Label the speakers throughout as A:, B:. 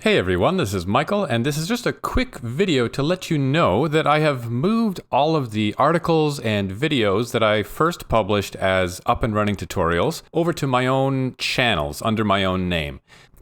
A: Hey everyone, this is Michael, and this is just a quick video to let you know that I have moved all of the articles and videos that I first published as up and running tutorials over to my own channels under my own name.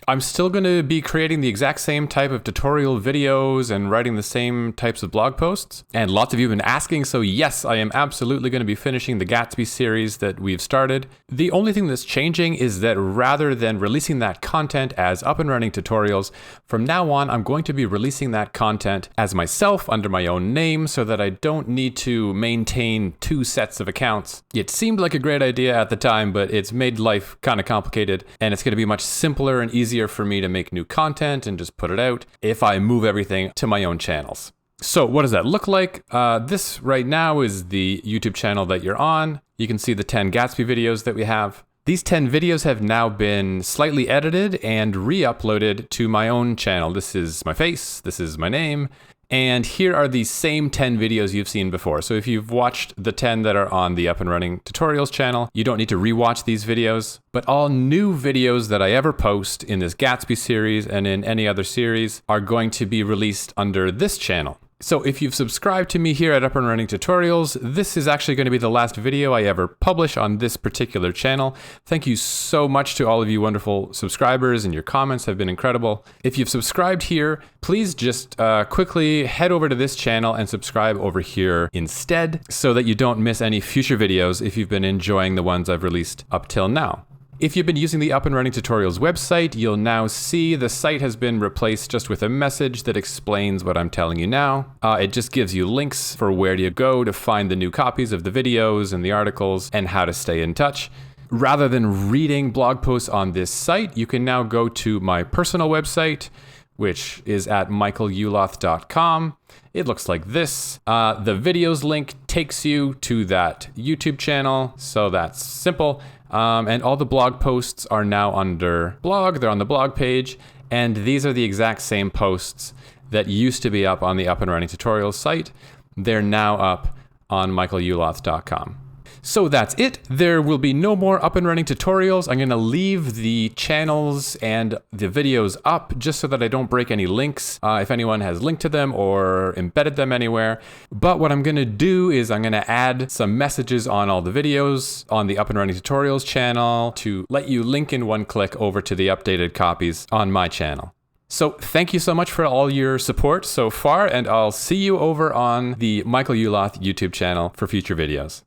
A: I'm still going to be creating the exact same type of tutorial videos and writing the same types of blog posts. And lots of you have been asking, so yes, I am absolutely going to be finishing the Gatsby series that we've started. The only thing that's changing is that rather than releasing that content as up and running tutorials, from now on I'm going to be releasing that content as myself under my own name so that I don't need to maintain two sets of accounts. It seemed like a great idea at the time, but it's made life kind of complicated, and it's going to be much simpler and easier for me to make new content and just put it out if I move everything to my own channels. So what does that look like? This right now is the YouTube channel that you're on. You can see the 10 Gatsby videos that we have. These 10 videos have now been slightly edited and re-uploaded to my own channel. This is my face, this is my name, and here are the same 10 videos you've seen before. So if you've watched the 10 that are on the Up and Running Tutorials channel, you don't need to rewatch these videos. But all new videos that I ever post in this Gatsby series and in any other series are going to be released under this channel. So if you've subscribed to me here at Up and Running Tutorials, this is actually going to be the last video I ever publish on this particular channel. Thank you so much to all of you wonderful subscribers, and your comments have been incredible. If you've subscribed here, please just quickly head over to this channel and subscribe over here instead so that you don't miss any future videos if you've been enjoying the ones I've released up till now. If you've been using the Up and Running Tutorials website, you'll now see the site has been replaced just with a message that explains what I'm telling you now. It just gives you links for where to go to find the new copies of the videos and the articles and how to stay in touch. Rather than reading blog posts on this site, you can now go to my personal website, which is at michaeluloth.com. It looks like this. The videos link takes you to that YouTube channel, so that's simple. And all the blog posts are now under blog. They're on the blog page, and these are the exact same posts that used to be up on the Up and Running Tutorials site. They're now up on michaeluloth.com. So that's it. There will be no more Up and Running Tutorials. I'm going to leave the channels and the videos up just so that I don't break any links if anyone has linked to them or embedded them anywhere. But what I'm going to do is I'm going to add some messages on all the videos on the Up and Running Tutorials channel to let you link in one click over to the updated copies on my channel. So thank you so much for all your support so far, and I'll see you over on the Michael Uloth YouTube channel for future videos.